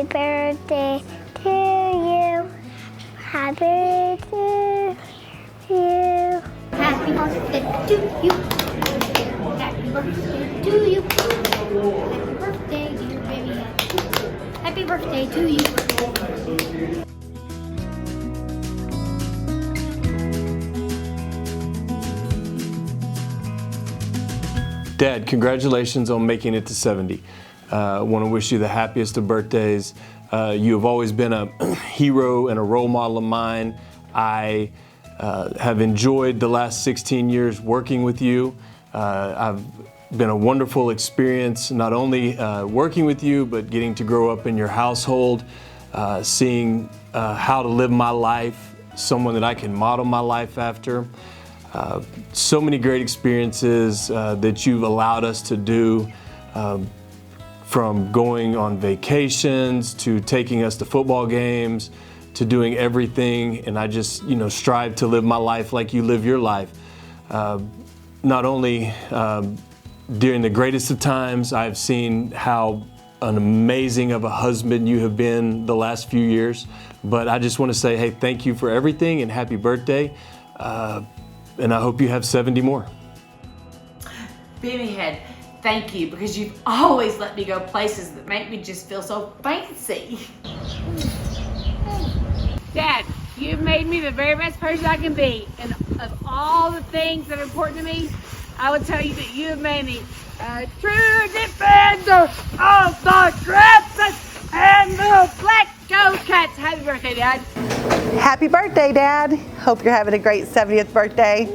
Happy birthday to you. Happy birthday to you. Happy birthday to you. Happy birthday to you. Happy birthday, dear baby. Happy birthday to you. Dad, congratulations on making it to 70. I want to wish you the happiest of birthdays. You have always been a hero and a role model of mine. I have enjoyed the last 16 years working with you. I've been a wonderful experience, not only working with you, but getting to grow up in your household, seeing how to live my life, someone that I can model my life after. So many great experiences that you've allowed us to do, from going on vacations to taking us to football games to doing everything. And I just, strive to live my life like you live your life. Not only during the greatest of times, I've seen how an amazing of a husband you have been the last few years, but I just want to say, hey, thank you for everything and happy birthday. And I hope you have 70 more. Benny Head, thank you, because you've always let me go places that make me just feel so fancy. Dad, you've made me the very best person I can be. And of all the things that are important to me, I would tell you that you have made me a true defender of the Crimson and the Black Go Cats. Happy birthday, Dad. Happy birthday, Dad. Hope you're having a great 70th birthday.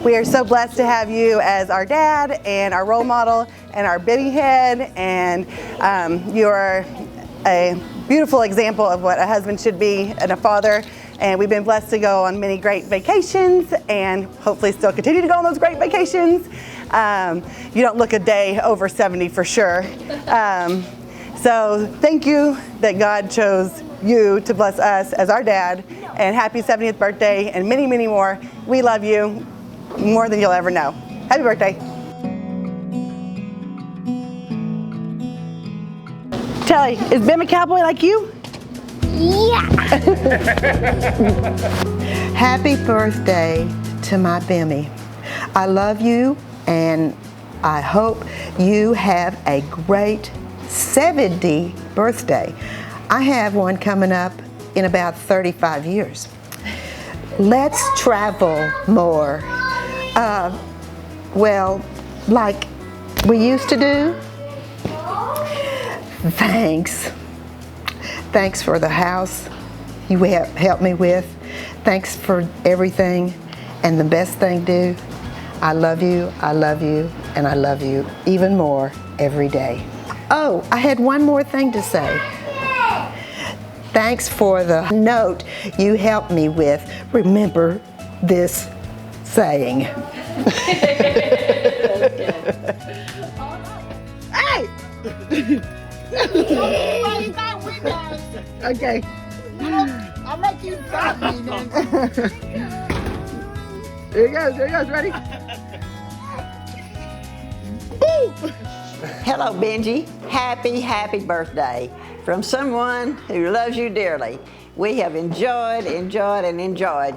We are so blessed to have you as our dad and our role model and our Benny Head, and you are a beautiful example of what a husband should be and a father. And we've been blessed to go on many great vacations and hopefully still continue to go on those great vacations. You don't look a day over 70 for sure. So thank you that God chose you to bless us as our dad, and happy 70th birthday and many, many more. We love you more than you'll ever know. Happy birthday. Telly, is Bim a cowboy like you? Yeah. Happy birthday to my Bimmy. I love you, and I hope you have a great 70th birthday. I have one coming up in about 35 years. Let's travel more. Well, like we used to do. Thanks. Thanks for the house you have helped me with. Thanks for everything. And the best thing, dude, I love you, and I love you even more every day. Oh, I had one more thing to say. Thanks for the note you helped me with. Remember this saying. Hey! Okay. I'll let you stop me then. There he goes, ready? Hello, Benjie. Happy birthday from someone who loves you dearly. We have enjoyed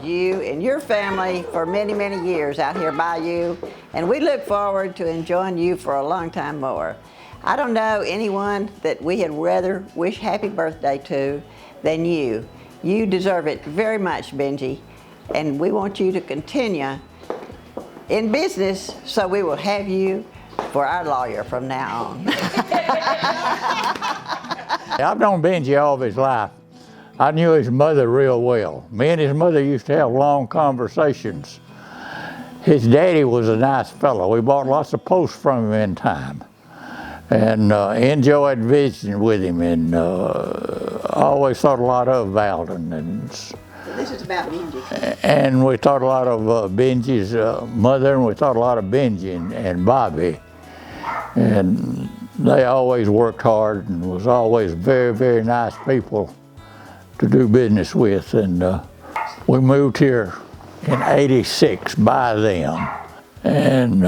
you and your family for many, many years out here by you, and we look forward to enjoying you for a long time more. I don't know anyone that we had rather wish happy birthday to than you. You deserve it very much, Benjie, and we want you to continue in business, so we will have you for our lawyer from now on. I've known Benjie all of his life. I knew his mother real well. Me and his mother used to have long conversations. His daddy was a nice fellow. We bought lots of posts from him in time, and enjoyed visiting with him, and always thought a lot of Valden. And This is about Benjie. And we thought a lot of Benjie's mother, and we thought a lot of Benjie and Bobby. And they always worked hard and was always very, very nice people to do business with. And we moved here in '86 by them. And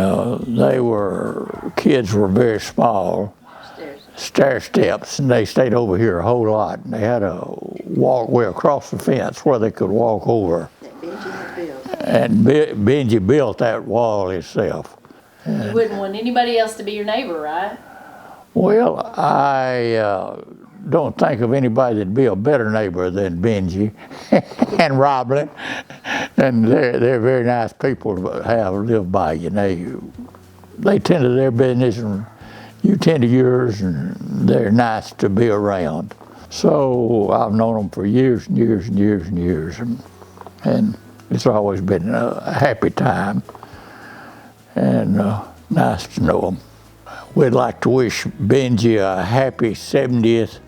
kids were very small. stair steps, and they stayed over here a whole lot. And they had a walkway across the fence where they could walk over. And Benjie built that wall himself. You wouldn't want anybody else to be your neighbor, right? Well, I don't think of anybody that'd be a better neighbor than Benjie and Roblin. And they're very nice people to have lived by. You know, they tend to their business and you tend to yours, and they're nice to be around. So I've known them for years and years and years and years, and it's always been a happy time and nice to know them. We'd like to wish Benjie a happy 70th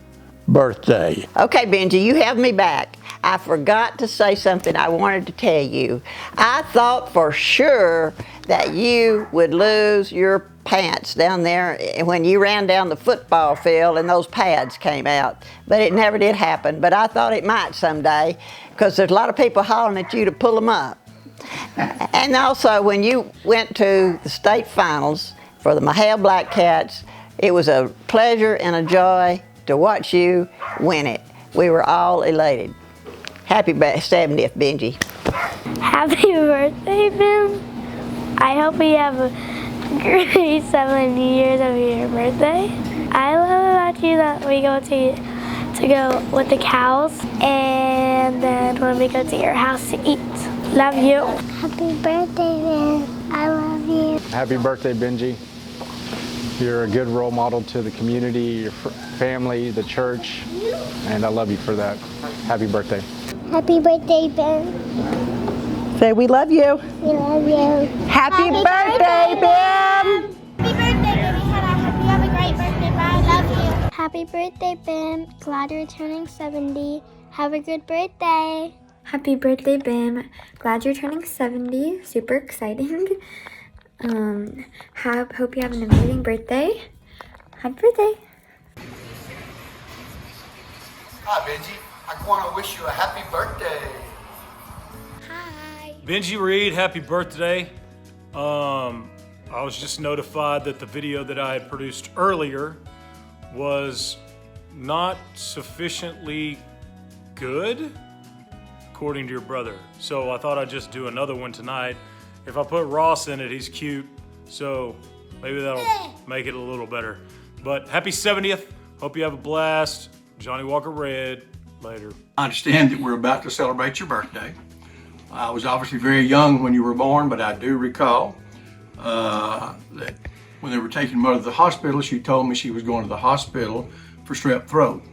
birthday. Okay, Benjie, you have me back. I forgot to say something I wanted to tell you. I thought for sure that you would lose your pants down there when you ran down the football field and those pads came out, but it never did happen. But I thought it might someday, because there's a lot of people hollering at you to pull them up. And also, when you went to the state finals for the Mahale Black Cats, it was a pleasure and a joy to watch you win it. We were all elated. Happy 70th, Benjie. Happy birthday, Ben. I hope you have a great 70 years of your birthday. I love about you that we go to go with the cows, and then when we go to your house to eat. Love you. Happy birthday, Ben. I love you. Happy birthday, Benjie. You're a good role model to the community, your family, the church, and I love you for that. Happy birthday. Happy birthday, Ben. Say we love you. We love you. Happy birthday, Ben. Happy birthday, Ben. Hope you have a great birthday. Bye. Love you. Happy birthday, Ben. Glad you're turning 70. Have a good birthday. Happy birthday, Ben. Glad you're turning 70. Super exciting. Hope you have an amazing birthday. Happy birthday. Hi, Benjie. I want to wish you a happy birthday. Hi. Benjie Reed, happy birthday. I was just notified that the video that I had produced earlier was not sufficiently good, according to your brother. So I thought I'd just do another one tonight. If I put Ross in it, he's cute, so maybe that'll make it a little better. But happy 70th. Hope you have a blast. Johnny Walker Red. Later. I understand that we're about to celebrate your birthday. I was obviously very young when you were born, but I do recall that when they were taking Mother to the hospital, she told me she was going to the hospital for strep throat.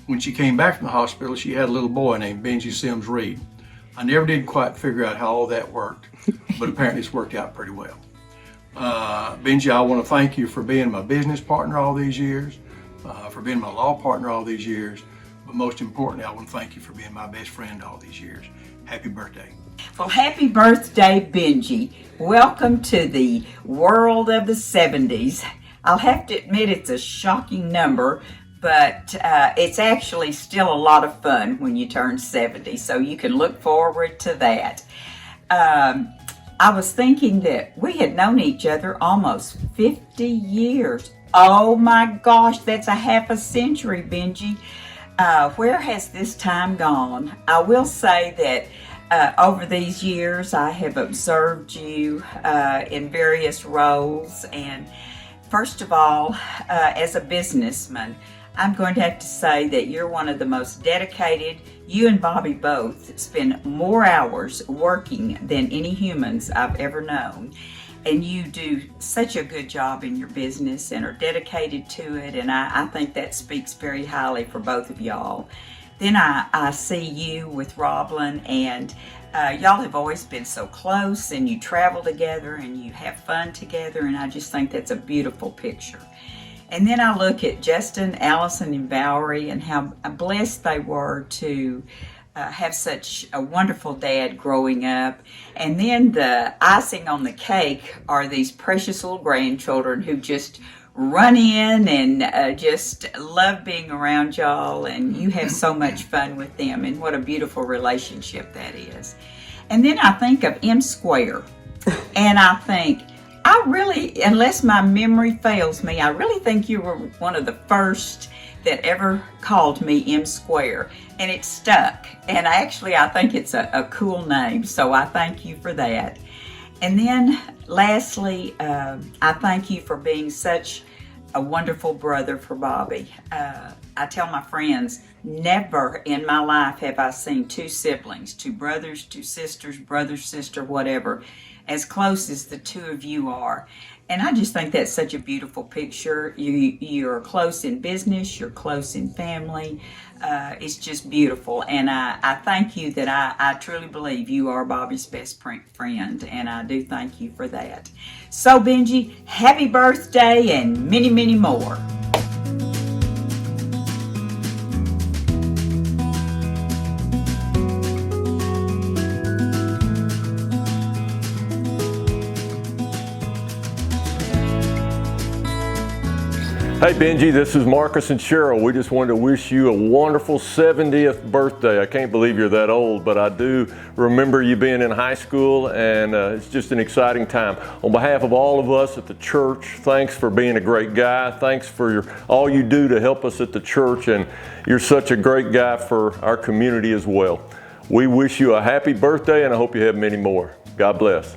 When she came back from the hospital, she had a little boy named Benjie Sims Reed. I never did quite figure out how all that worked, but apparently it's worked out pretty well. Benjie, I want to thank you for being my business partner all these years, for being my law partner all these years, but most importantly, I want to thank you for being my best friend all these years. Happy birthday. Well, happy birthday, Benjie. Welcome to the world of the 70s. I'll have to admit it's a shocking number, but it's actually still a lot of fun when you turn 70, so you can look forward to that. I was thinking that we had known each other almost 50 years. Oh my gosh, that's a half a century, Benjie. Where has this time gone? I will say that over these years, I have observed you in various roles. And first of all, as a businessman, I'm going to have to say that you're one of the most dedicated. You and Bobby both spend more hours working than any humans I've ever known. And you do such a good job in your business and are dedicated to it. And I think that speaks very highly for both of y'all. Then I see you with Roblin, and y'all have always been so close, and you travel together and you have fun together. And I just think that's a beautiful picture. And then I look at Justin, Allison, and Valerie and how blessed they were to have such a wonderful dad growing up. And then the icing on the cake are these precious little grandchildren who just run in and just love being around y'all, and you have so much fun with them, and what a beautiful relationship that is. And then I think of M Square, and I think, I really, unless my memory fails me, I really think you were one of the first that ever called me M Square, and it stuck. And actually, I think it's a cool name, so I thank you for that. And then lastly, I thank you for being such a wonderful brother for Bobby. I tell my friends, never in my life have I seen two siblings, two brothers, two sisters, brother, sister, whatever, as close as the two of you are. And I just think that's such a beautiful picture. You're close in business, you're close in family. It's just beautiful. And I thank you that I truly believe you are Bobby's best friend. And I do thank you for that. So Benjie, happy birthday and many, many more. Hey Benjie, this is Marcus and Cheryl. We just wanted to wish you a wonderful 70th birthday. I can't believe you're that old, but I do remember you being in high school, and it's just an exciting time. On behalf of all of us at the church, thanks for being a great guy. Thanks for all you do to help us at the church, and you're such a great guy for our community as well. We wish you a happy birthday, and I hope you have many more. God bless.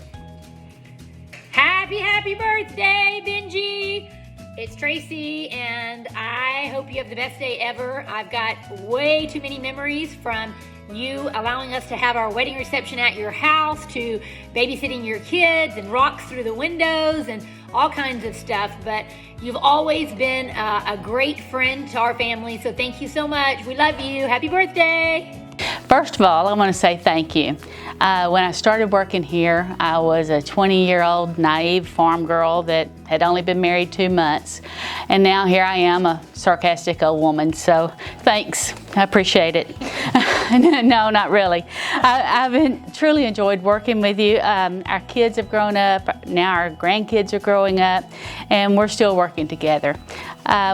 Happy birthday, Benjie! It's Tracy, and I hope you have the best day ever. I've got way too many memories from you allowing us to have our wedding reception at your house, to babysitting your kids and rocks through the windows and all kinds of stuff. But you've always been a great friend to our family, so thank you so much. We love you. Happy birthday. First of all, I want to say thank you. When I started working here, I was a 20-year-old naive farm girl that had only been married 2 months. And now here I am, a sarcastic old woman. So thanks, I appreciate it. No, not really. I've truly enjoyed working with you. Our kids have grown up, now our grandkids are growing up, and we're still working together.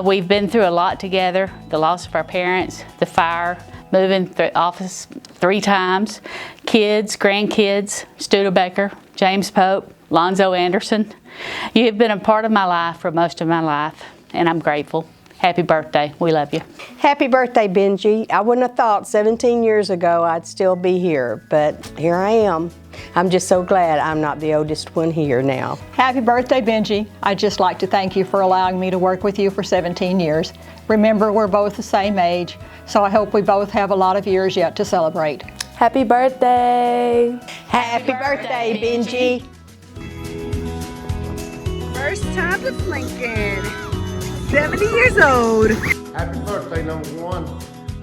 We've been through a lot together, the loss of our parents, the fire, moving through office 3 times, kids, grandkids, Studebaker, James Pope, Lonzo Anderson. You have been a part of my life for most of my life, and I'm grateful. Happy birthday. We love you. Happy birthday, Benjie. I wouldn't have thought 17 years ago I'd still be here, but here I am. I'm just so glad I'm not the oldest one here now. Happy birthday, Benjie. I'd just like to thank you for allowing me to work with you for 17 years. Remember, we're both the same age, so I hope we both have a lot of years yet to celebrate. Happy birthday. Happy birthday, Benjie. First time to Lincoln. 70 years old. Happy birthday, number one.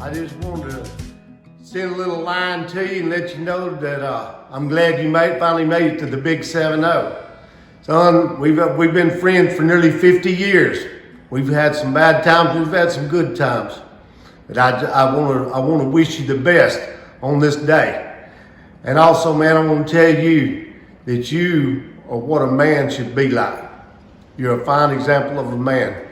I just wanted to send a little line to you and let you know that I'm glad you finally made it to the big 7-0. Son, we've been friends for nearly 50 years. We've had some bad times, we've had some good times. But I want to wish you the best on this day. And also, man, I want to tell you that you are what a man should be like. You're a fine example of a man.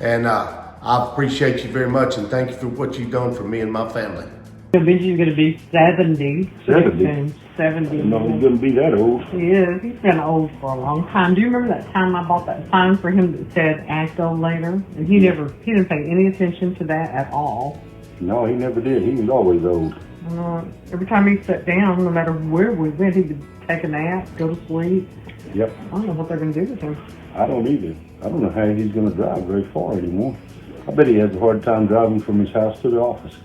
And I appreciate you very much, and thank you for what you've done for me and my family. Benjie's going to be 70. 70? 70. No, he's going to be that old. He is. He's been old for a long time. Do you remember that time I bought that sign for him that said "Act old later"? And he didn't pay any attention to that at all. No, he never did. He was always old. Every time he sat down, no matter where we went, he would take a nap, go to sleep. Yep. I don't know what they're going to do with him. I don't either. I don't know how he's going to drive very far anymore. I bet he has a hard time driving from his house to the office.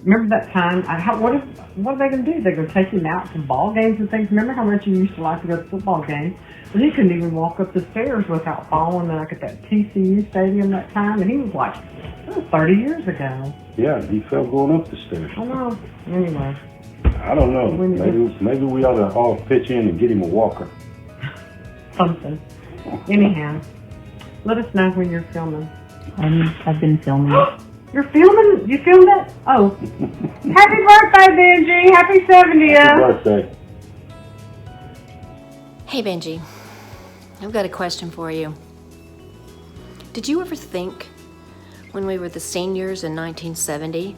Remember that time? What are they going to do? They're going to take him out to ball games and things. Remember how much you used to like to go to football games? But he couldn't even walk up the stairs without falling. Like at that TCU stadium that time, and he was like, that was 30 years ago. Yeah, he fell going up the stairs. I know. Anyway. I don't know. Maybe we ought to all pitch in and get him a walker. Something. Anyhow, let us know when you're filming. I've been filming. You're filming? You filmed it? Oh. Happy birthday, Benjie. Happy 70th. Happy birthday. Hey, Benjie. I've got a question for you. Did you ever think, when we were the seniors in 1970,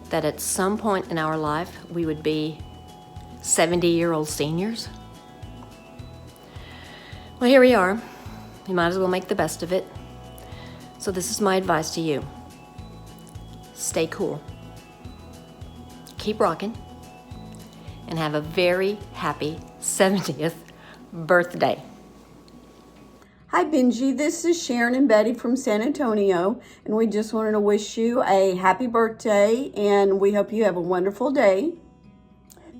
that at some point in our life we would be 70-year-old seniors? Well, here we are. We might as well make the best of it. So this is my advice to you. Stay cool. Keep rocking. And have a very happy 70th birthday. Hi Benjie, this is Sharon and Betty from San Antonio, and we just wanted to wish you a happy birthday, and we hope you have a wonderful day.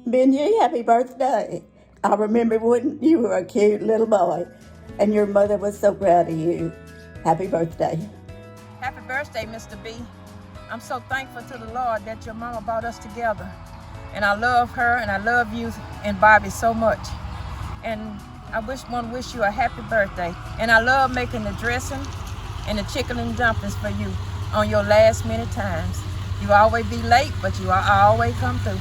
Benjie, happy birthday. I remember when you were a cute little boy, and your mother was so proud of you. Happy birthday. Happy birthday, Mr. B. I'm so thankful to the Lord that your mama brought us together. And I love her, and I love you and Bobby so much. And I want to wish you a happy birthday. And I love making the dressing and the chicken and dumplings for you on your last minute times. You always be late, but you always come through.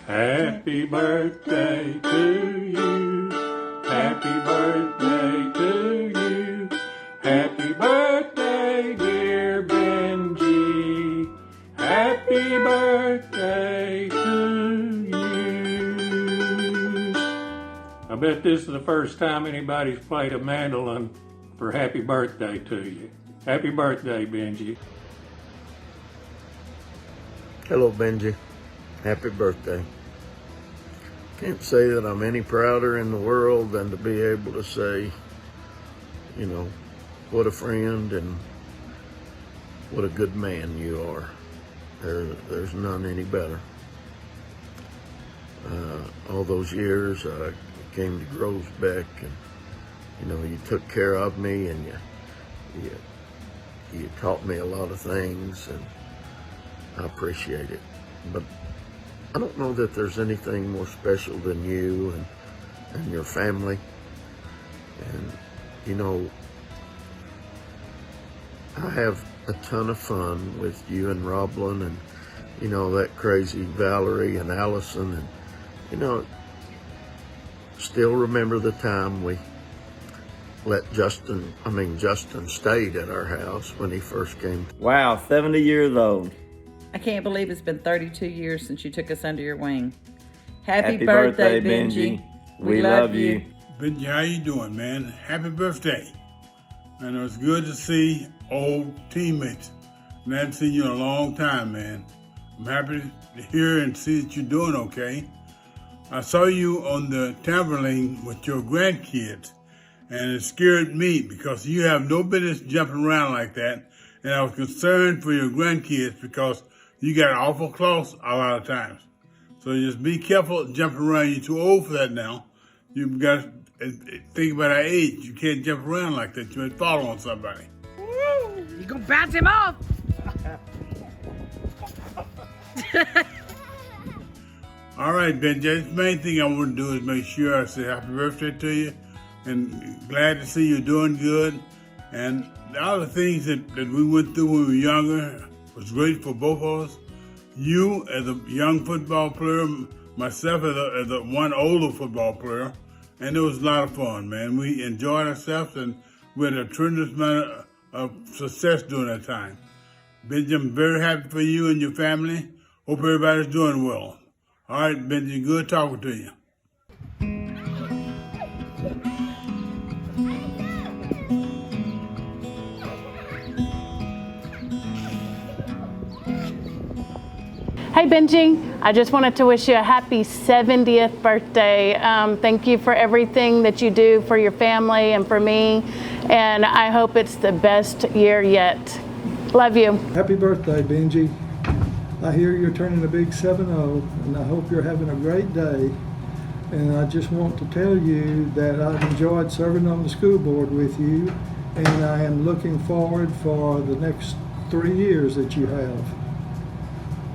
Happy birthday to you. Happy birthday to you. Happy birthday, dear Benjie. Happy birthday to you. I bet this is the first time anybody's played a mandolin for happy birthday to you. Happy birthday, Benjie. Hello, Benjie. Happy birthday. Can't say that I'm any prouder in the world than to be able to say, you know, what a friend and what a good man you are. There's none any better. All those years I came to Groves Beck, and you know, you took care of me, and you taught me a lot of things, and I appreciate it. But I don't know that there's anything more special than you and your family. And, you know, I have a ton of fun with you and Roblin and, you know, that crazy Valerie and Allison. And, you know, still remember the time we let Justin stayed at our house when he first came. Wow, 70 years old. I can't believe it's been 32 years since you took us under your wing. Happy birthday, Benjie. We love you. Benjie, how you doing, man? Happy birthday. And it was good to see old teammates. And I haven't seen you in a long time, man. I'm happy to hear and see that you're doing okay. I saw you on the trampoline with your grandkids, and it scared me because you have no business jumping around like that. And I was concerned for your grandkids because you got awful close a lot of times. So just be careful jumping around. You're too old for that now. You've got to think about our age. You can't jump around like that. You might fall on somebody. You gonna bounce him off? All right, Benjie. The main thing I want to do is make sure I say happy birthday to you, and glad to see you doing good. And all the things that we went through when we were younger was great for both of us. You as a young football player, myself as a one older football player, and it was a lot of fun, man. We enjoyed ourselves, and we had a tremendous amount of success during that time. Benjie, I'm very happy for you and your family. Hope everybody's doing well. All right, Benjie, good talking to you. Hey Benjie, I just wanted to wish you a happy 70th birthday. Thank you for everything that you do for your family and for me, and I hope it's the best year yet. Love you. Happy birthday, Benjie. I hear you're turning a big 7-0, and I hope you're having a great day. And I just want to tell you that I've enjoyed serving on the school board with you, and I am looking forward for the next 3 years that you have.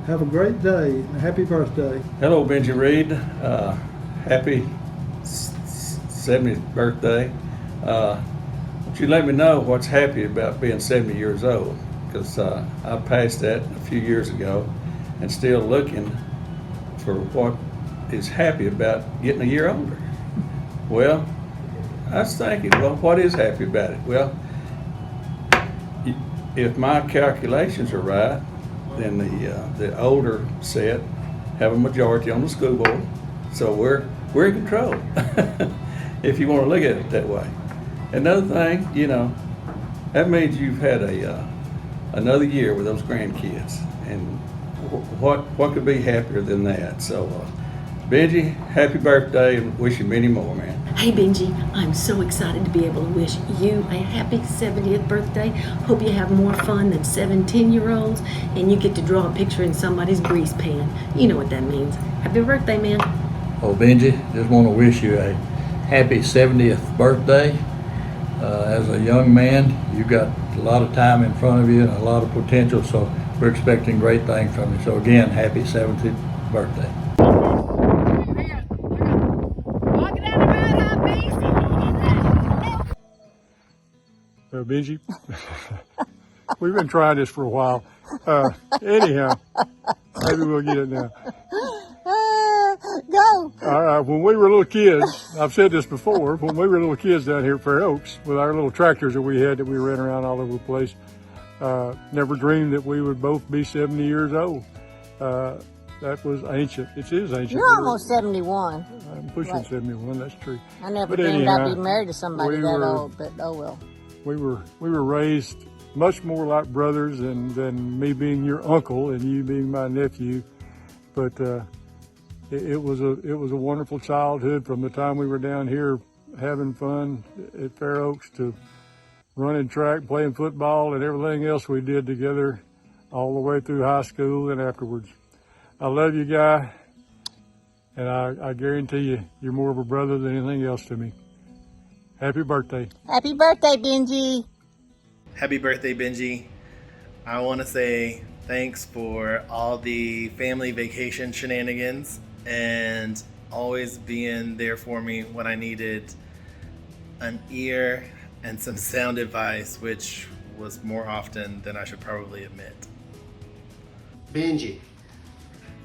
Have a great day and happy birthday. Hello, Benjie Reed. Happy 70th birthday. Would you let me know what's happy about being 70 years old? Because I passed that a few years ago and still looking for what is happy about getting a year older. Well, I was thinking, well, what is happy about it? Well, if my calculations are right, then the older set have a majority on the school board, so we're in control. If you want to look at it that way. Another thing, you know, that means you've had another year with those grandkids, and what could be happier than that? So, Benjie, happy birthday, and wish you many more, man. Hey Benjie, I'm so excited to be able to wish you a happy 70th birthday. Hope you have more fun than 17-year-olds and you get to draw a picture in somebody's grease pan. You know what that means. Happy birthday, man. Well, Benjie, just want to wish you a happy 70th birthday. As a young man, you've got a lot of time in front of you and a lot of potential, so we're expecting great things from you. So again, happy 70th birthday. Benjie, we've been trying this for a while. Anyhow, maybe we'll get it now. Go. When we were little kids, I've said this before, when we were little kids down here at Fair Oaks with our little tractors that we had that we ran around all over the place, never dreamed that we would both be 70 years old. That was ancient. It is ancient. You're almost 71. I'm pushing 71, that's true. I never But dreamed anyhow, I'd be married to somebody that old, but oh well. We were raised much more like brothers than me being your uncle and you being my nephew. But it was a wonderful childhood from the time we were down here having fun at Fair Oaks to running track, playing football, and everything else we did together all the way through high school and afterwards. I love you, Guy, and I guarantee you, you're more of a brother than anything else to me. Happy birthday. Happy birthday, Benjie. Happy birthday, Benjie. I want to say thanks for all the family vacation shenanigans and always being there for me when I needed an ear and some sound advice, which was more often than I should probably admit. Benjie,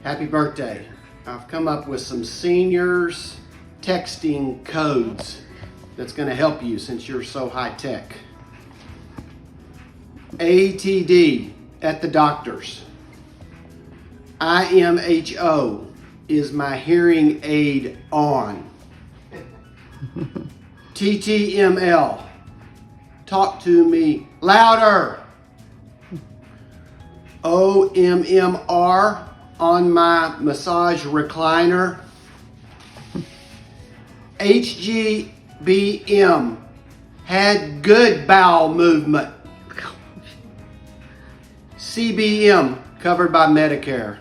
happy birthday. I've come up with some seniors texting codes that's going to help you since you're so high tech. ATD at the doctor's. IMHO is my hearing aid on. TTML, talk to me louder. OMMR on my massage recliner. HGBM, had good bowel movement. CBM, covered by Medicare.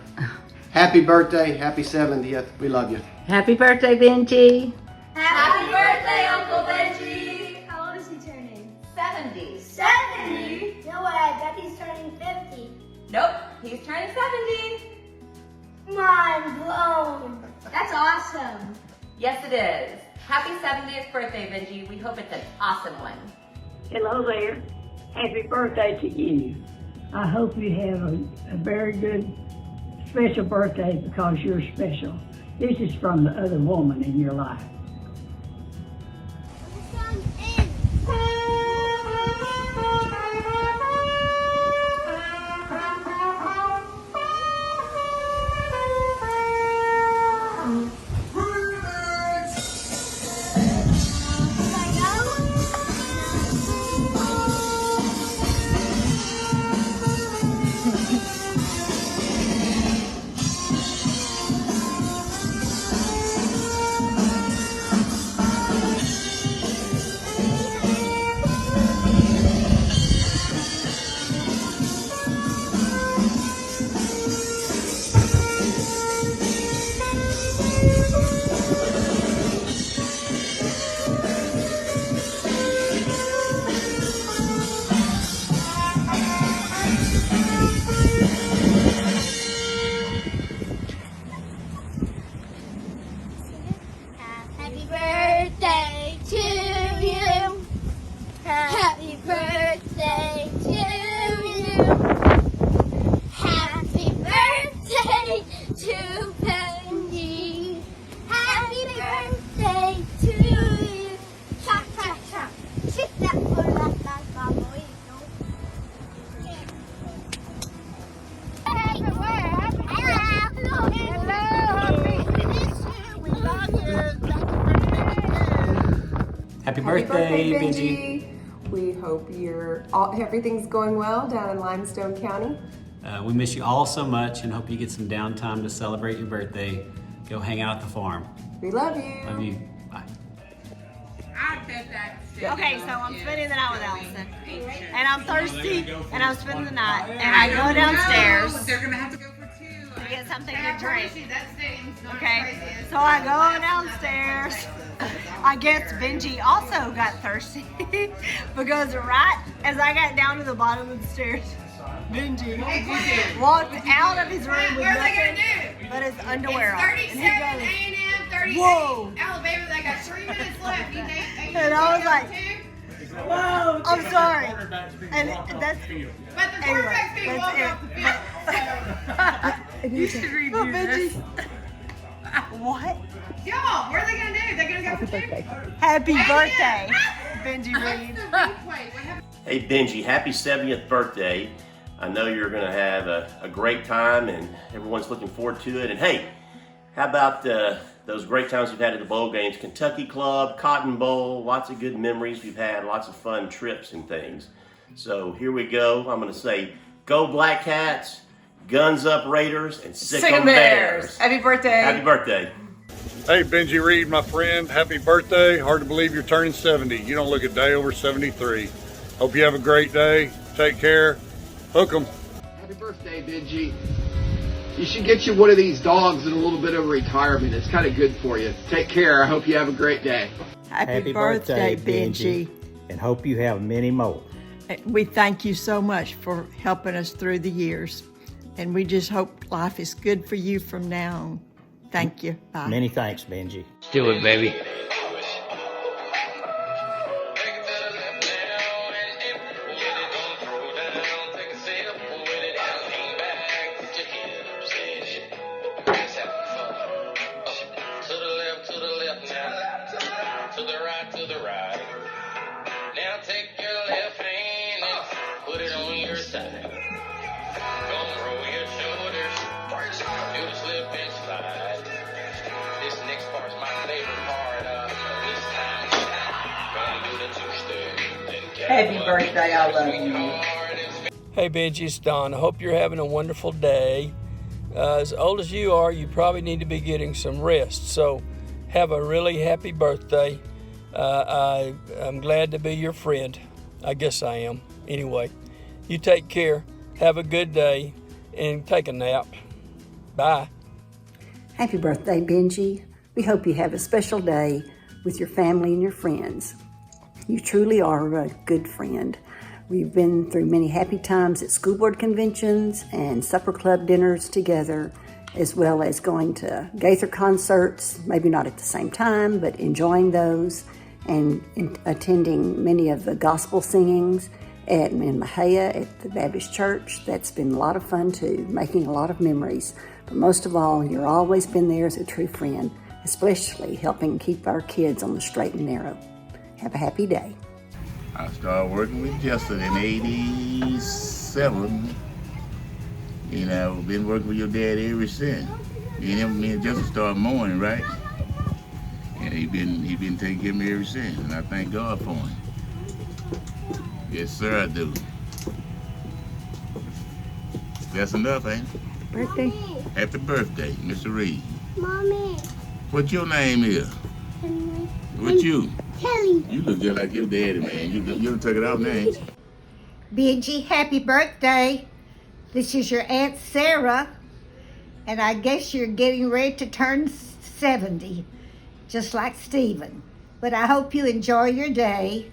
Happy birthday, happy 70th, we love you. Happy birthday, Benjie. Happy birthday, Uncle Benjie! How old is he turning? 70. 70? No way, I bet he's turning 50. Nope, he's turning 70. Mind blown. That's awesome. Yes, it is. Happy 70th birthday, Benjie. We hope it's an awesome one. Hello there. Happy birthday to you. I hope you have a very good, special birthday because you're special. This is from the other woman in your life. Happy birthday, Benjie. We hope everything's going well down in Limestone County. We miss you all so much and hope you get some downtime to celebrate your birthday. Go hang out at the farm. We love you. Love you. Bye. Okay, so I'm spending the night with Allison, and I'm thirsty, and I'm spending the night, and I go downstairs. They're gonna have to go for two to get something to drink. Okay, so I go downstairs. I guess Benjie also got thirsty because right as I got down to the bottom of the stairs, Benjie walked out of his room with nothing but his underwear on. And he goes, whoa! Alabama, they got 3 minutes left. And I was like, whoa, I'm sorry. And that's, But the quarterback's being walked off the field. you should review this. What? Y'all, what are they going to do? They're going to go for 2? Happy birthday, Benjie Reed. Hey Benjie, happy 70th birthday. I know you're going to have a great time and everyone's looking forward to it. And hey, how about those great times we've had at the bowl games? Kentucky Club, Cotton Bowl, lots of good memories we've had, lots of fun trips and things. So here we go. I'm going to say, go Black Cats, guns up Raiders, and sick 'em Bears. Happy birthday. Happy birthday. Hey, Benjie Reed, my friend, happy birthday. Hard to believe you're turning 70. You don't look a day over 73. Hope you have a great day. Take care. Hook 'em. Happy birthday, Benjie. You should get you one of these dogs in a little bit of retirement. It's kind of good for you. Take care. I hope you have a great day. Happy birthday, Benjie. And hope you have many more. We thank you so much for helping us through the years. And we just hope life is good for you from now on. Thank you. Bye. Many thanks, Benjie. Let's do it, baby. Happy birthday. I love you. Hey Benjie, it's Don. I hope you're having a wonderful day. As old as you are, you probably need to be getting some rest. So have a really happy birthday. I'm glad to be your friend. I guess I am. Anyway, you take care. Have a good day and take a nap. Bye. Happy birthday, Benjie. We hope you have a special day with your family and your friends. You truly are a good friend. We've been through many happy times at school board conventions and supper club dinners together, as well as going to Gaither concerts, maybe not at the same time, but enjoying those, and attending many of the gospel singings in Mahia at the Baptist Church. That's been a lot of fun too, making a lot of memories. But most of all, you've always been there as a true friend, especially helping keep our kids on the straight and narrow. Have a happy day. I started working with Justin in '87. You know, been working with your dad ever since. Me and Justin started mowing, right? And he been taking care of me ever since, and I thank God for him. Yes, sir, I do. That's enough, ain't it? Birthday. Happy birthday, Mr. Reed. Mommy. What your name is? Henry. What you? Kelly. You look just like your daddy, man. You done took it off now, ain't you? Benjie, happy birthday. This is your Aunt Sarah, and I guess you're getting ready to turn 70, just like Stephen. But I hope you enjoy your day,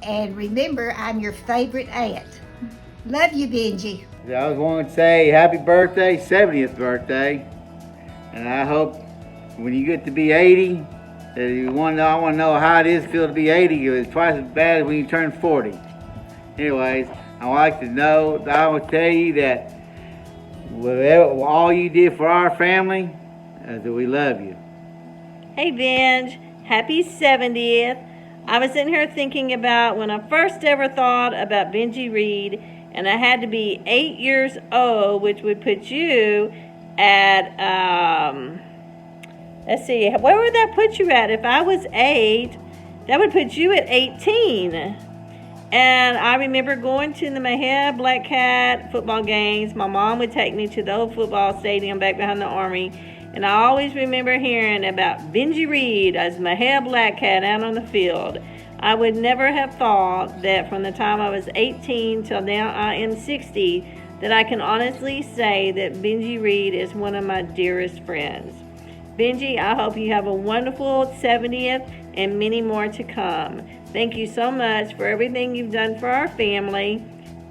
and remember, I'm your favorite aunt. Love you, Benjie. I was wanting to say happy birthday, 70th birthday, and I hope when you get to be 80, I want to know how it is to feel to be 80. It's twice as bad as when you turn 40. Anyways, I would like to know, I will tell you that whatever, all you did for our family, that we love you. Hey Benj, happy 70th. I was in here thinking about when I first ever thought about Benjie Reed, and I had to be 8 years old, which would put you at, let's see, where would that put you at? If I was 8 That would put you at 18. And I remember going to the Mahia Black Cat football games. My mom would take me to the old football stadium back behind the Army. And I always remember hearing about Benjie Reed as Mahia Black Cat out on the field. I would never have thought that from the time I was 18 till now I am 60, that I can honestly say that Benjie Reed is one of my dearest friends. Benjie, I hope you have a wonderful 70th and many more to come. Thank you so much for everything you've done for our family,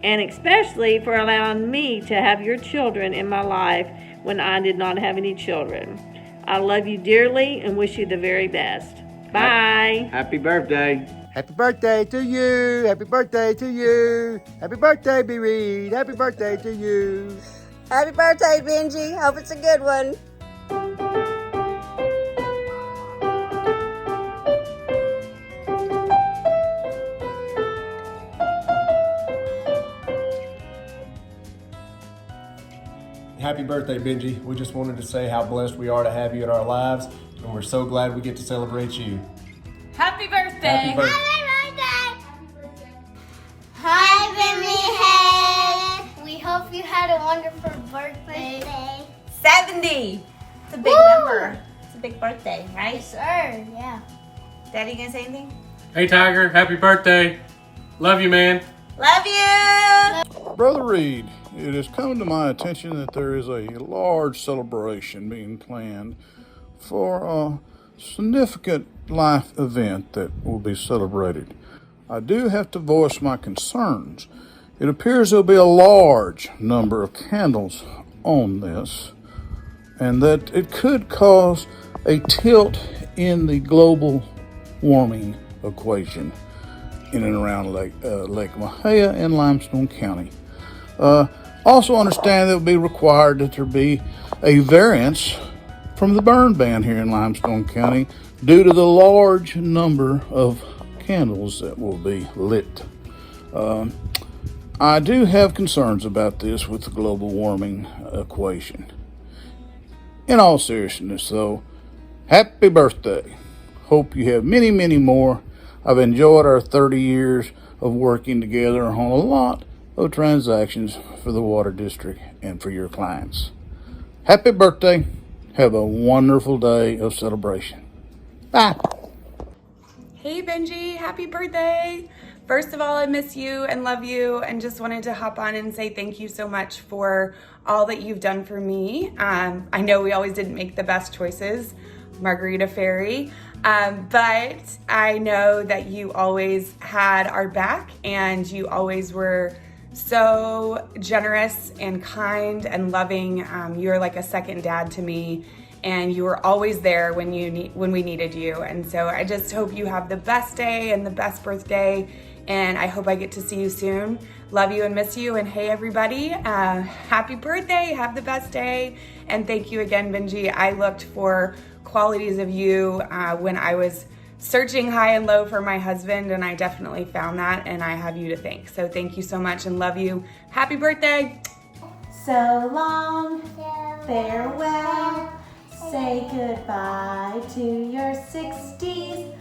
and especially for allowing me to have your children in my life when I did not have any children. I love you dearly and wish you the very best. Bye. Happy birthday. Happy birthday to you. Happy birthday to you. Happy birthday, B. Reed. Happy birthday to you. Happy birthday, Benjie. Hope it's a good one. Happy birthday, Benjie. We just wanted to say how blessed we are to have you in our lives, and we're so glad we get to celebrate you. Happy birthday! Happy birthday! Hi, Benjie. We hope you had a wonderful birthday. 70! It's a big number. It's a big birthday, right? Sure, yeah. Daddy, gonna say anything? Hey, Tiger, happy birthday. Love you, man. Love you! Brother Reed, it has come to my attention that there is a large celebration being planned for a significant life event that will be celebrated. I do have to voice my concerns. It appears there'll be a large number of candles on this, and that it could cause a tilt in the global warming equation in and around Lake Mahia and Limestone County. Also understand that it will be required that there be a variance from the burn ban here in Limestone County due to the large number of candles that will be lit. I do have concerns about this with the global warming equation. In all seriousness, though, happy birthday. Hope you have many, many more. I've enjoyed our 30 years of working together on a lot of transactions for the Water District and for your clients. Happy birthday. Have a wonderful day of celebration. Bye. Hey Benjie, happy birthday. First of all, I miss you and love you, and just wanted to hop on and say thank you so much for all that you've done for me. I know we always didn't make the best choices, Margarita Ferry, but I know that you always had our back, and you always were so generous and kind and loving. You're like a second dad to me, and you were always there when we needed you. And so I just hope you have the best day and the best birthday, and I hope I get to see you soon. Love you and miss you, and hey everybody, happy birthday, have the best day, and thank you again, Benjie. I looked for qualities of you when I was searching high and low for my husband, and I definitely found that, and I have you to thank. So thank you so much and love you. Happy birthday. So long, farewell, say goodbye to your 60s.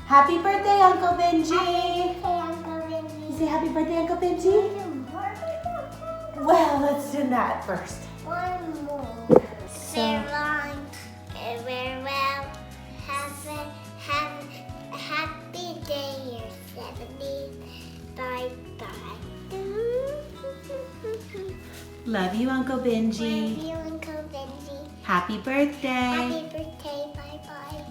Happy birthday, Uncle Benjie. You say happy birthday, Uncle Benjie? Well, let's do that first. One more. So long and farewell. Have a happy day, you're 70. Bye-bye. Love you, Uncle Benjie. Love you, Uncle Benjie. Happy birthday. Happy birthday. Bye-bye.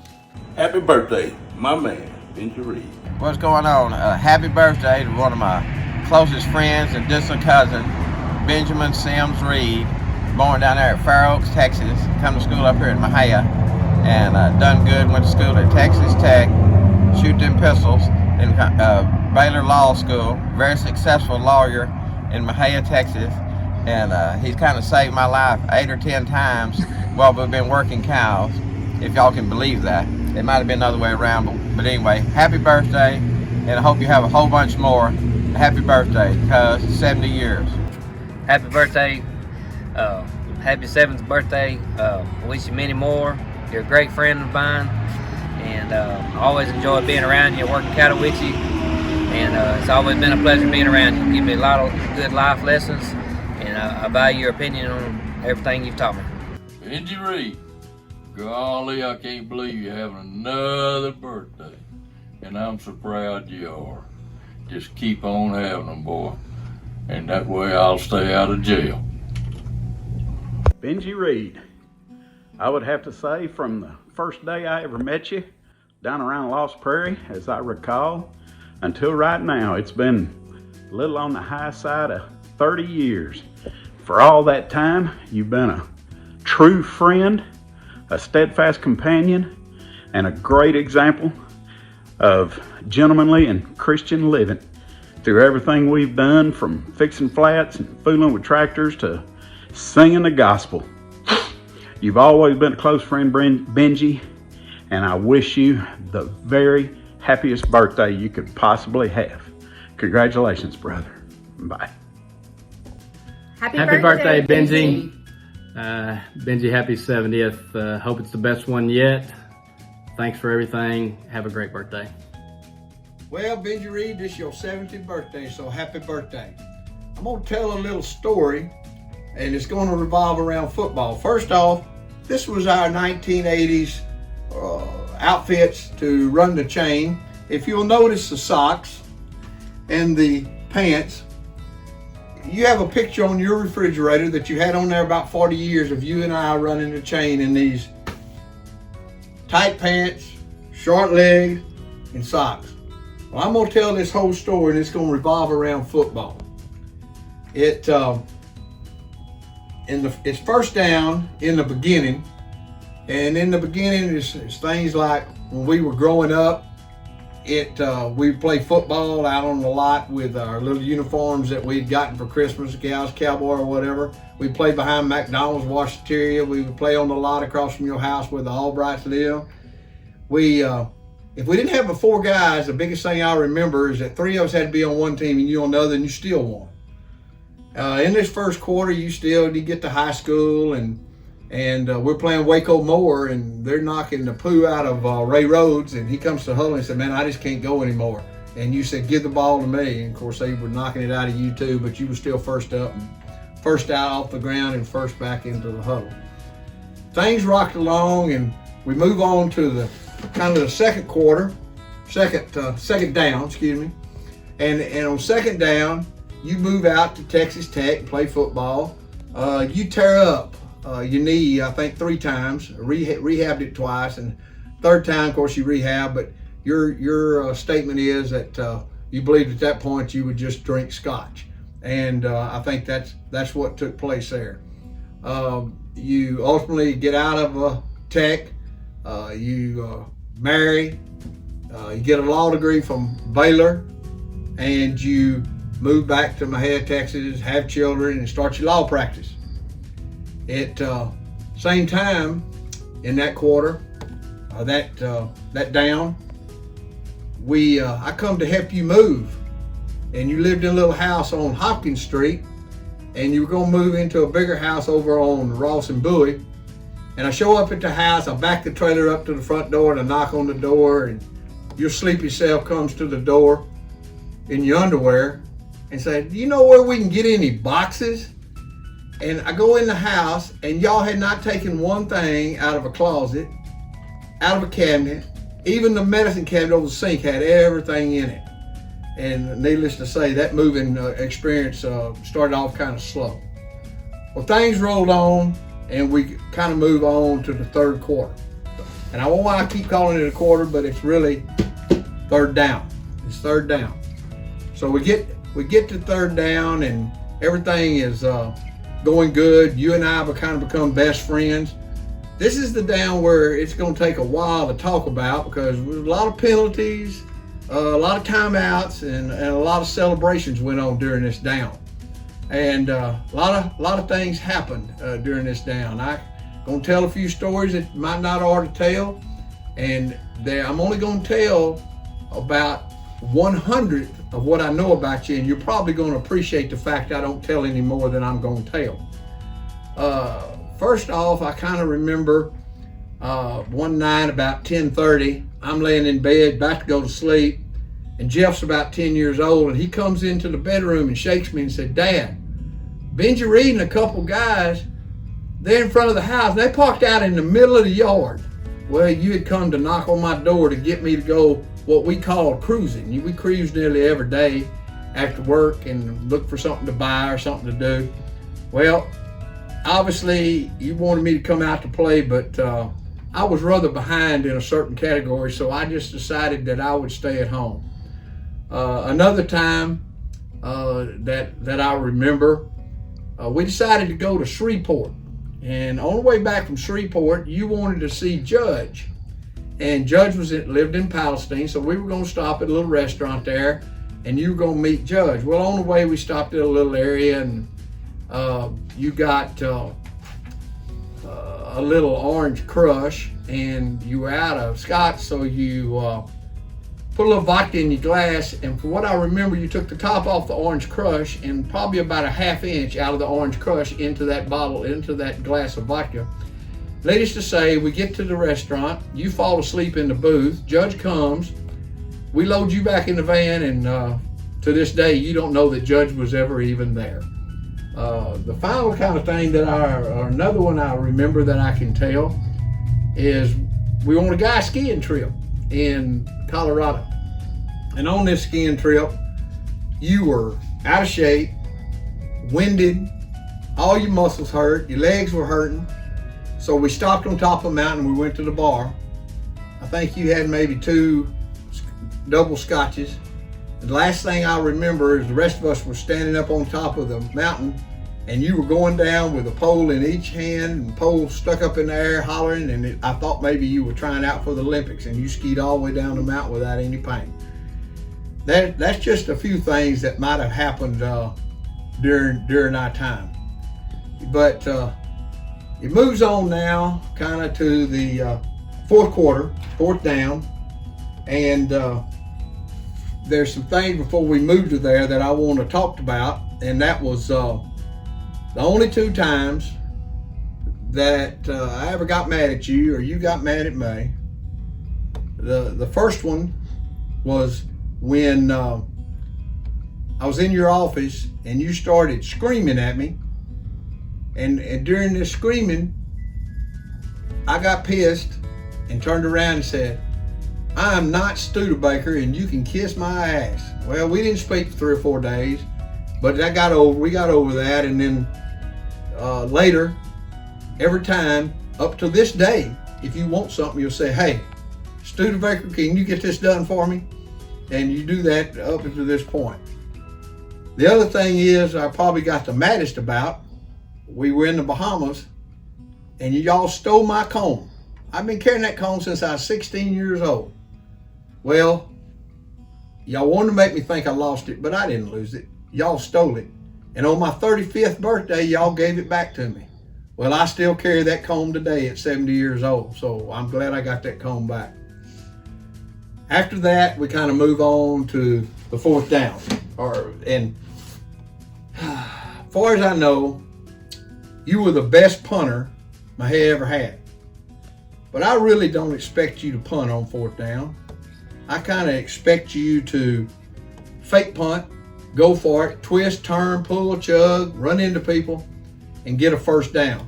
Happy birthday, my man, Benjie Reed. What's going on? Happy birthday to one of my closest friends and distant cousin, Benjamin Sims Reed, born down there at Fair Oaks, Texas. Come to school up here at Mahia, and done good. Went to school at Texas Tech, shoot them pistols, in Baylor Law School. Very successful lawyer in Mahia, Texas, and he's kind of saved my life 8 or 10 times while we've been working cows, if y'all can believe that. It might have been the other way around, but anyway, happy birthday, and I hope you have a whole bunch more. Happy birthday, cuz 70 years. Happy birthday, Happy 7th birthday. Wish you many more. You're a great friend of mine, and I always enjoy being around you, working cattle with you, and it's always been a pleasure being around you. You give me a lot of good life lessons, and I value your opinion on everything you've taught me. Benjie Reed, golly, I can't believe you're having another birthday, and I'm so proud you are. Just keep on having them, boy, and that way I'll stay out of jail. Benjie Reed, I would have to say from the first day I ever met you down around Lost Prairie, as I recall, until right now, it's been a little on the high side of 30 years. For all that time, you've been a true friend, a steadfast companion, and a great example of gentlemanly and Christian living through everything we've done, from fixing flats and fooling with tractors to singing the gospel. You've always been a close friend, Benjie, and I wish you the very happiest birthday you could possibly have. Congratulations, brother. Bye. Happy birthday, Benjie. Benjie, happy 70th. Hope it's the best one yet. Thanks for everything. Have a great birthday. Well, Benjie Reed, this is your 70th birthday, so happy birthday. I'm going to tell a little story, and it's going to revolve around football. First off, this was our 1980s outfits to run the chain. If you'll notice the socks and the pants, you have a picture on your refrigerator that you had on there about 40 years of you and I running the chain in these tight pants, short legs, and socks. Well, I'm going to tell this whole story, and it's going to revolve around football. It's first down in the beginning, and in the beginning it's things like when we were growing up. We played football out on the lot with our little uniforms that we'd gotten for Christmas, Gals, Cowboy, or whatever. We played behind McDonald's Washateria. We would play on the lot across from your house where the Albrights live. If we didn't have the four guys, the biggest thing I remember is that three of us had to be on one team and you on the other, and you still won. In this first quarter, you get to high school, and we're playing Waco Moore, and they're knocking the poo out of Ray Rhodes, and he comes to the huddle and said, "Man, I just can't go anymore." And you said, "Give the ball to me." And of course, they were knocking it out of you too, but you were still first up, and first out off the ground, and first back into the huddle. Things rocked along, and we move on to the kind of the second quarter, second down, excuse me. And on second down, you move out to Texas Tech and play football. You tear up your knee, I think 3 times, rehabbed it twice, and third time, of course, you rehab, but your statement is that you believed at that point you would just drink scotch. And I think that's what took place there. You ultimately get out of Tech, you marry, you get a law degree from Baylor, and you move back to Mahia, Texas, have children, and start your law practice. At same time, in that quarter, that down, I come to help you move, and you lived in a little house on Hopkins Street, and you were going to move into a bigger house over on Ross and Bowie. And I show up at the house, I back the trailer up to the front door, and I knock on the door, and your sleepy self comes to the door in your underwear and say, "Do you know where we can get any boxes?" And I go in the house, and y'all had not taken one thing out of a closet, out of a cabinet. Even the medicine cabinet over the sink had everything in it. And needless to say, that moving experience started off kind of slow. Well, things rolled on, and we kind of move on to the third quarter. And I don't want to keep calling it a quarter, but it's really third down. It's third down. So we get to third down, and everything is going good. You and I have kind of become best friends. This is the down where it's going to take a while to talk about, because there's a lot of penalties, a lot of timeouts, and a lot of celebrations went on during this down. And a lot of things happened during this down. I'm going to tell a few stories that might not ought to tell, and I'm only going to tell about 1/100th of what I know about you, and you're probably going to appreciate the fact I don't tell any more than I'm going to tell. First off, I kind of remember one night about 10:30, I'm laying in bed about to go to sleep, and Jeff's about 10 years old, and he comes into the bedroom and shakes me and said, "Dad, Benjie Reed and a couple guys, they're in front of the house. They parked out in the middle of the yard." Well, you had come to knock on my door to get me to go what we call cruising. We cruise nearly every day after work and look for something to buy or something to do. Well, obviously you wanted me to come out to play, but I was rather behind in a certain category, so I just decided that I would stay at home. Another time that I remember, we decided to go to Shreveport. And on the way back from Shreveport, you wanted to see Judge. And Judge lived in Palestine, so we were going to stop at a little restaurant there, and you were going to meet Judge. Well, on the way, we stopped at a little area, and you got a little orange crush, and you were out of scotch, so you put a little vodka in your glass, and from what I remember, you took the top off the orange crush and probably about a ½ inch out of the orange crush into that bottle, into that glass of vodka. Needless to say, we get to the restaurant, you fall asleep in the booth, Judge comes, we load you back in the van, and to this day, you don't know that Judge was ever even there. The final kind of thing that or another one I remember that I can tell is we were on a guy skiing trip in Colorado. And on this skiing trip, you were out of shape, winded, all your muscles hurt, your legs were hurting. So we stopped on top of a mountain, we went to the bar. I think you had maybe 2 double scotches. The last thing I remember is the rest of us were standing up on top of the mountain, and you were going down with a pole in each hand and pole stuck up in the air hollering, and I thought maybe you were trying out for the Olympics, and you skied all the way down the mountain without any pain. That's just a few things that might have happened during our time. But it moves on now kind of to the fourth quarter, fourth down, and there's some things before we move to there that I want to talk about, and that was the only 2 times that I ever got mad at you or you got mad at me. The first one was when I was in your office and you started screaming at me, and during this screaming, I got pissed and turned around and said, "I am not Studebaker and you can kiss my ass." Well, we didn't speak for 3 or 4 days, but we got over that, and then later, every time, up to this day, if you want something, you'll say, "Hey, Studebaker, can you get this done for me?" And you do that up to this point. The other thing is, I probably got the maddest about, we were in the Bahamas, and y'all stole my comb. I've been carrying that comb since I was 16 years old. Well, y'all wanted to make me think I lost it, but I didn't lose it. Y'all stole it. And on my 35th birthday, y'all gave it back to me. Well, I still carry that comb today at 70 years old, so I'm glad I got that comb back. After that, we kind of move on to the fourth down. And as far as I know, you were the best punter my head ever had. But I really don't expect you to punt on fourth down. I kind of expect you to fake punt, go for it, twist, turn, pull, chug, run into people, and get a first down.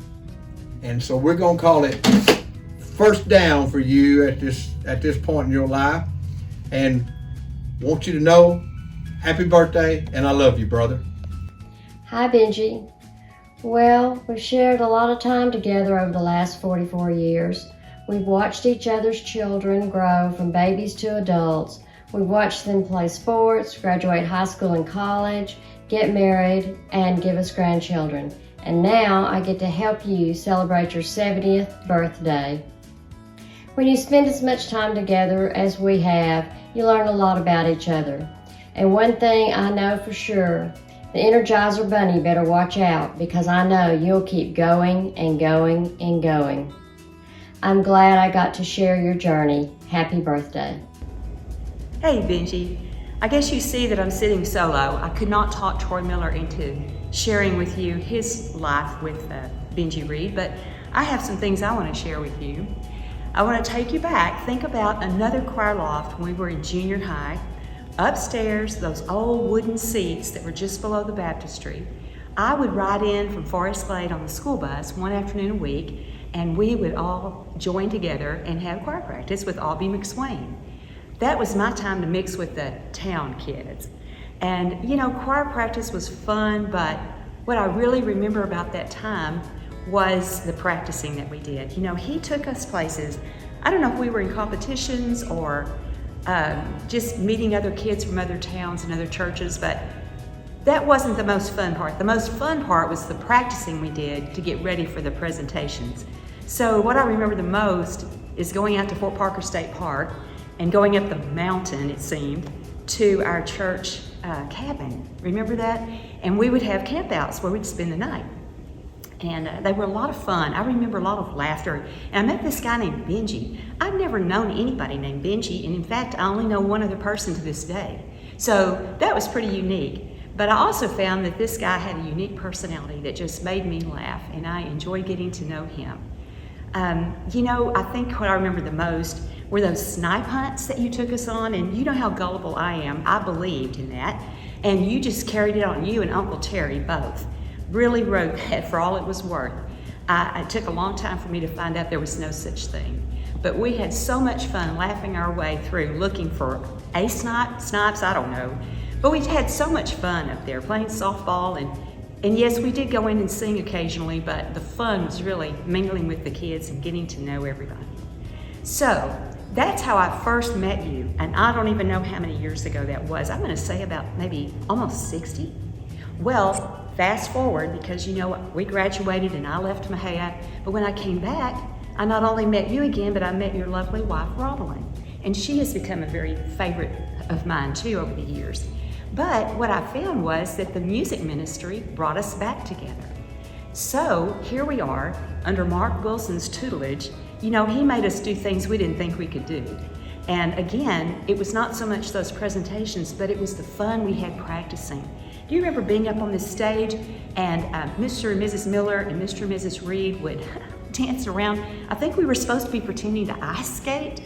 And so we're gonna call it first down for you at this point in your life. And want you to know, happy birthday, and I love you, brother. Hi, Benjie. Well, we've shared a lot of time together over the last 44 years. We've watched each other's children grow from babies to adults. We've watched them play sports, graduate high school and college, get married, and give us grandchildren. And now I get to help you celebrate your 70th birthday. When you spend as much time together as we have, you learn a lot about each other. And one thing I know for sure, the Energizer Bunny better watch out, because I know you'll keep going and going and going. I'm glad I got to share your journey. Happy birthday. Hey, Benjie. I guess you see that I'm sitting solo. I could not talk Troy Miller into sharing with you his life with Benjie Reed, but I have some things I want to share with you. I want to take you back. Think about another choir loft when we were in junior high. Upstairs, those old wooden seats that were just below the baptistry. I would ride in from Forest Glade on the school bus one afternoon a week, and we would all join together and have choir practice with Albie McSwain. That was my time to mix with the town kids. And you know, choir practice was fun, but what I really remember about that time was the practicing that we did. You know, he took us places. I don't know if we were in competitions or just meeting other kids from other towns and other churches, but that wasn't the most fun part. The most fun part was the practicing we did to get ready for the presentations. So what I remember the most is going out to Fort Parker State Park and going up the mountain, it seemed, to our church cabin. Remember that? And we would have campouts where we'd spend the night. And they were a lot of fun. I remember a lot of laughter. And I met this guy named Benjie. I'd never known anybody named Benjie, and in fact, I only know one other person to this day. So that was pretty unique. But I also found that this guy had a unique personality that just made me laugh, and I enjoyed getting to know him. You know, I think what I remember the most were those snipe hunts that you took us on, and you know how gullible I am. I believed in that, and you just carried it on, you and Uncle Terry both. Really rode that for all it was worth. It took a long time for me to find out there was no such thing. But we had so much fun laughing our way through looking for snipes, I don't know. But we had so much fun up there playing softball, and yes, we did go in and sing occasionally, but the fun was really mingling with the kids and getting to know everybody. So that's how I first met you, and I don't even know how many years ago that was. I'm gonna say about maybe almost 60. Well, fast forward, because you know we graduated and I left Mahia, but when I came back, I not only met you again, but I met your lovely wife, Rosalyn. And she has become a very favorite of mine too over the years. But what I found was that the music ministry brought us back together. So here we are under Mark Wilson's tutelage. You know, he made us do things we didn't think we could do. And again, it was not so much those presentations, but it was the fun we had practicing. Do you remember being up on this stage and Mr. and Mrs. Miller and Mr. and Mrs. Reed would dance around? I think we were supposed to be pretending to ice skate,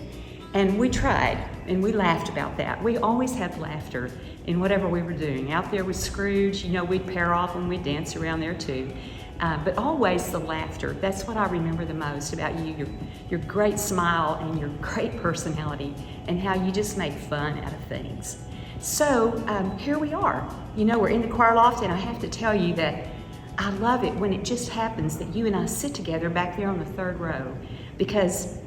and we tried, and we laughed about that. We always had laughter in whatever we were doing. Out there with Scrooge, you know, we'd pair off and we'd dance around there too. But always the laughter. That's what I remember the most about you, your great smile and your great personality, and how you just made fun out of things. So here we are. You know, we're in the choir loft, and I have to tell you that I love it when it just happens that you and I sit together back there on the third row, because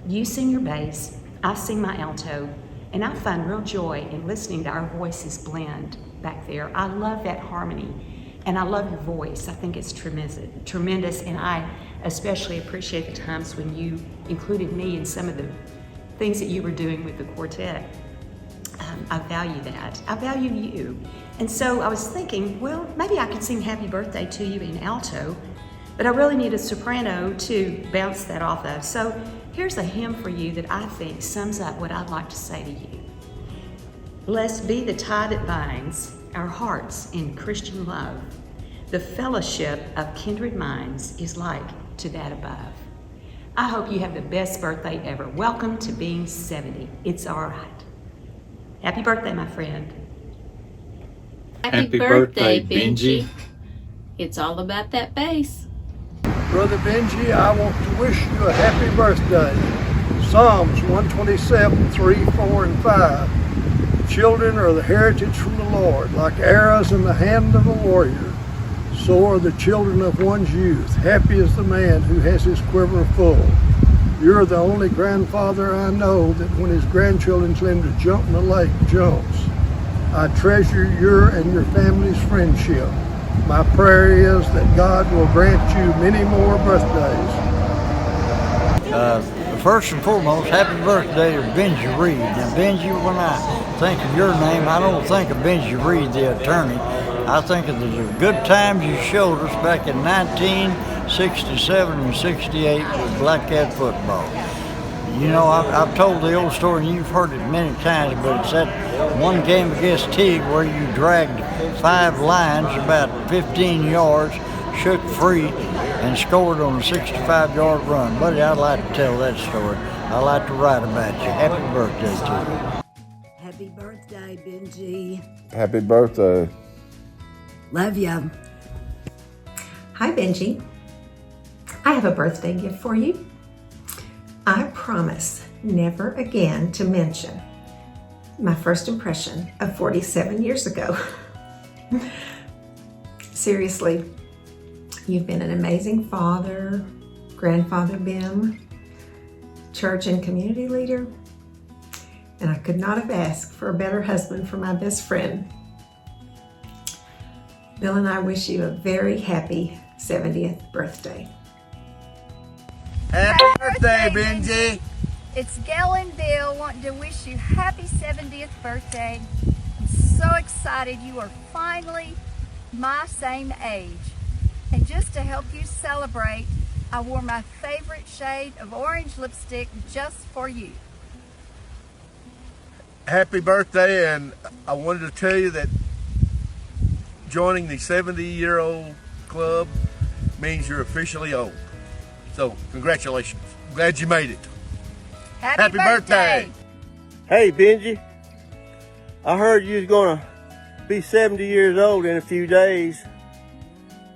you sing your bass, I sing my alto, and I find real joy in listening to our voices blend back there. I love that harmony, and I love your voice. I think it's tremendous, and I especially appreciate the times when you included me in some of the things that you were doing with the quartet. I value that. I value you. And so I was thinking, well, maybe I could sing Happy Birthday to you in alto, but I really need a soprano to bounce that off of. So here's a hymn for you that I think sums up what I'd like to say to you. Blessed be the tie that binds our hearts in Christian love. The fellowship of kindred minds is like to that above. I hope you have the best birthday ever. Welcome to being 70. It's all right. Happy birthday, my friend. Happy birthday, Benjie. It's all about that bass. Brother Benjie, I want to wish you a happy birthday. Psalms 127, 3, 4, and 5. Children are the heritage from the Lord, like arrows in the hand of a warrior. So are the children of one's youth. Happy is the man who has his quiver full. You're the only grandfather I know that when his grandchildren tell him to jump in the lake, jumps. I treasure your and your family's friendship. My prayer is that God will grant you many more birthdays. First and foremost, happy birthday to Benjie Reed. Now, Benjie, when I think of your name, I don't think of Benjie Reed, the attorney. I think of the good times you showed us back in 1967 and 68 with Black Cat football. You know, I've told the old story, and you've heard it many times, but it's that one game against Teague where you dragged 5 lines, about 15 yards, shook free, and scored on a 65-yard run. Buddy, I'd like to tell that story. I like to write about you. Happy birthday to you. Happy birthday, Benjie. Happy birthday. Love ya. Hi, Benjie. I have a birthday gift for you. I promise never again to mention my first impression of 47 years ago. Seriously, you've been an amazing father, grandfather Bim, church and community leader, and I could not have asked for a better husband for my best friend. Bill and I wish you a very happy 70th birthday. Happy birthday, Benjie. It's Gail and Bill wanting to wish you happy 70th birthday. I'm so excited you are finally my same age. And just to help you celebrate, I wore my favorite shade of orange lipstick just for you. Happy birthday, and I wanted to tell you that joining the 70-year-old club means you're officially old. So, congratulations. Glad you made it. Happy birthday. Hey, Benjie. I heard you was gonna be 70 years old in a few days.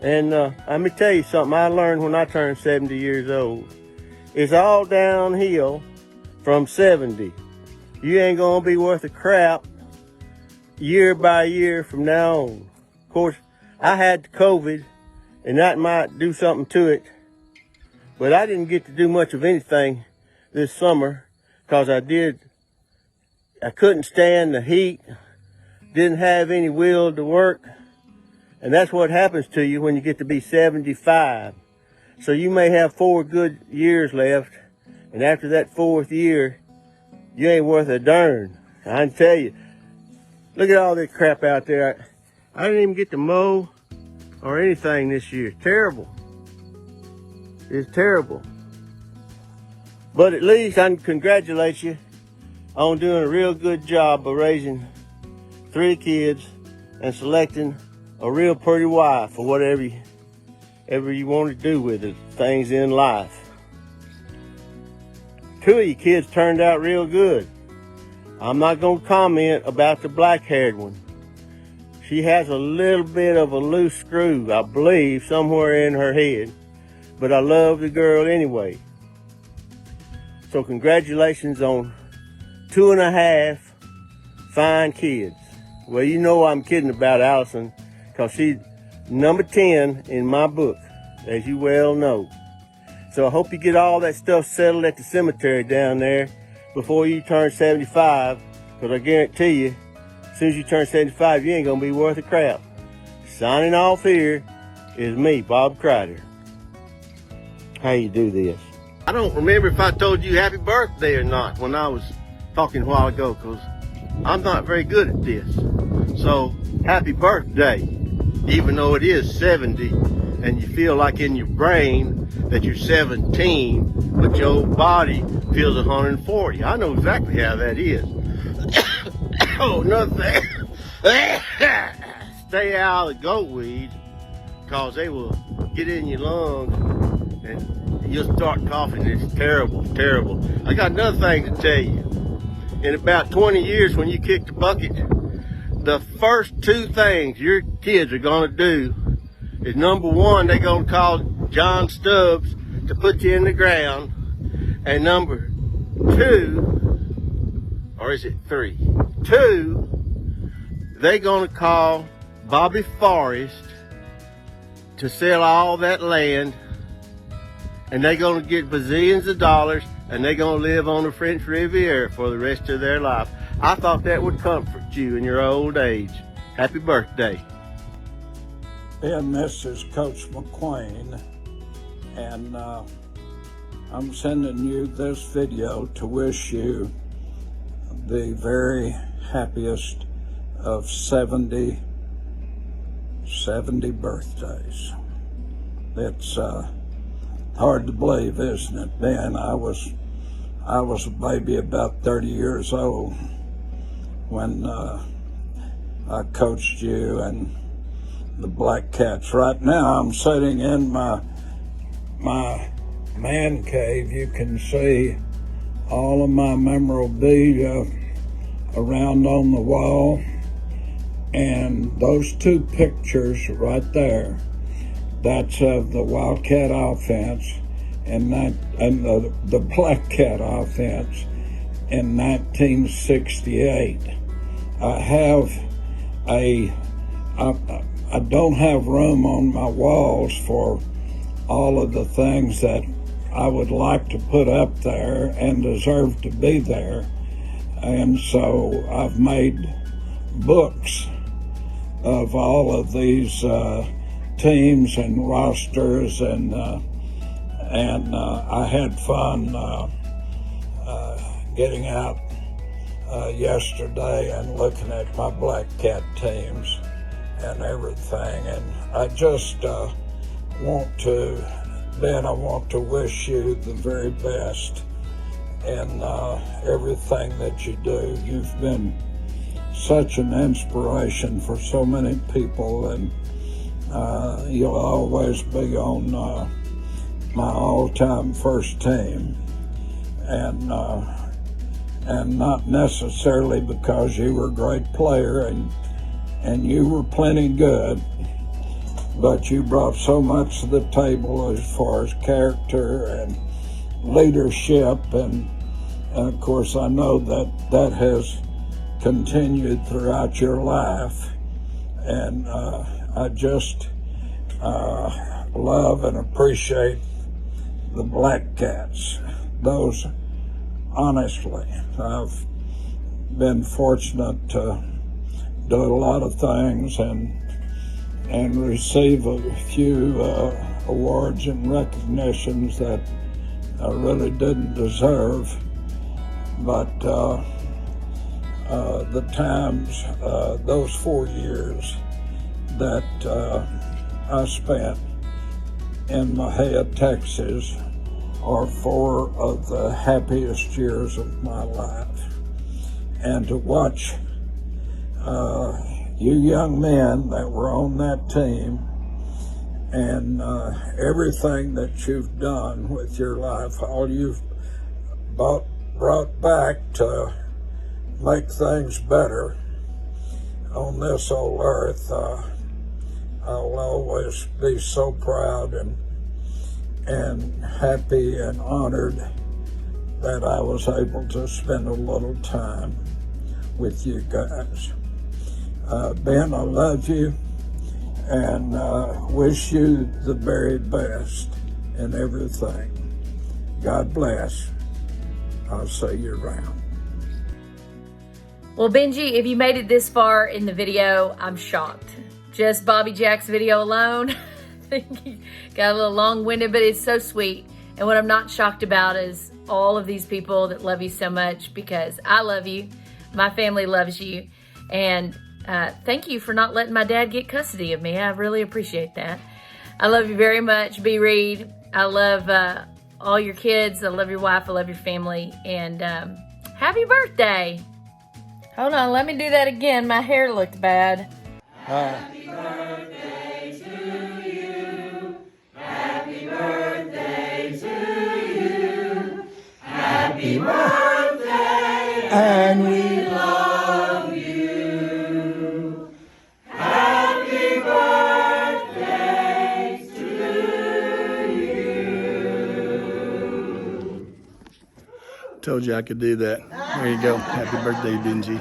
And let me tell you something I learned when I turned 70 years old. It's all downhill from 70. You ain't gonna be worth a crap year by year from now on. Of course, I had COVID, and that might do something to it. But I didn't get to do much of anything this summer because I couldn't stand the heat, didn't have any will to work. And that's what happens to you when you get to be 75. So you may have 4 good years left, and after that 4th year, you ain't worth a darn. I can tell you. Look at all this crap out there. I didn't even get to mow or anything this year. Terrible. It's terrible. But at least I can congratulate you on doing a real good job of raising 3 kids and selecting a real pretty wife or whatever you want to do with it, things in life. 2 of your kids turned out real good. I'm not going to comment about the black-haired one. She has a little bit of a loose screw, I believe, somewhere in her head. But I love the girl anyway. So congratulations on 2.5 fine kids. Well, you know I'm kidding about Allison, because she's number 10 in my book, as you well know. So I hope you get all that stuff settled at the cemetery down there before you turn 75, because I guarantee you, as soon as you turn 75, you ain't gonna be worth a crap. Signing off here is me, Bob Crider. How you do this? I don't remember if I told you happy birthday or not when I was talking a while ago, because I'm not very good at this. So, happy birthday, even though it is 70 and you feel like in your brain that you're 17, but your old body feels 140. I know exactly how that is. Oh, another thing. Stay out of the goat weeds, because they will get in your lungs and you'll start coughing. It's terrible, terrible. I got another thing to tell you. In about 20 years when you kick the bucket, the first 2 things your kids are going to do is, number 1, they're going to call John Stubbs to put you in the ground. And number 2, or is it 3? 2, they're going to call Bobby Forrest to sell all that land, and they're going to get bazillions of dollars, and they're going to live on the French Riviera for the rest of their life. I thought that would comfort you in your old age. Happy birthday. And this is Coach McQueen, and I'm sending you this video to wish you the very happiest of 70 birthdays. It's hard to believe, isn't it, Ben? I was a baby about 30 years old when I coached you and the Black Cats. Right now I'm sitting in my man cave. You can see all of my memorabilia around on the wall, and those two pictures right there, that's of the Wildcat offense and the Black Cat offense in 1968. I don't have room on my walls for all of the things that I would like to put up there and deserve to be there. And so I've made books of all of these teams and rosters, and I had fun getting out yesterday and looking at my Black Cat teams and everything. And I just want to wish you the very best in everything that you do. You've been such an inspiration for so many people, and you'll always be on my all-time first team, and not necessarily because you were a great player and you were plenty good, but you brought so much to the table as far as character and leadership, and of course I know that has continued throughout your life, and I just love and appreciate the Black Cats. Those, honestly, I've been fortunate to do a lot of things and receive a few awards and recognitions that I really didn't deserve, but the times, those 4 years that I spent in Mahia, Texas, are 4 of the happiest years of my life. And to watch you young men that were on that team, and everything that you've done with your life, all you've brought back to make things better on this old earth, I'll always be so proud and happy and honored that I was able to spend a little time with you guys. Ben, I love you, and wish you the very best in everything. God bless. I'll see you around. Well, Benjie, if you made it this far in the video, I'm shocked. Just Bobby Jack's video alone, I think he got a little long-winded, but it's so sweet. And what I'm not shocked about is all of these people that love you so much, because I love you, my family loves you, and thank you for not letting my dad get custody of me. I really appreciate that. I love you very much, B. Reed. I love all your kids. I love your wife. I love your family. And happy birthday. Hold on, let me do that again. My hair looked bad. Happy birthday to you. Happy birthday to you. Happy birthday, and we love you. Happy birthday to you. Told you I could do that. There you go. Happy birthday, Benjie.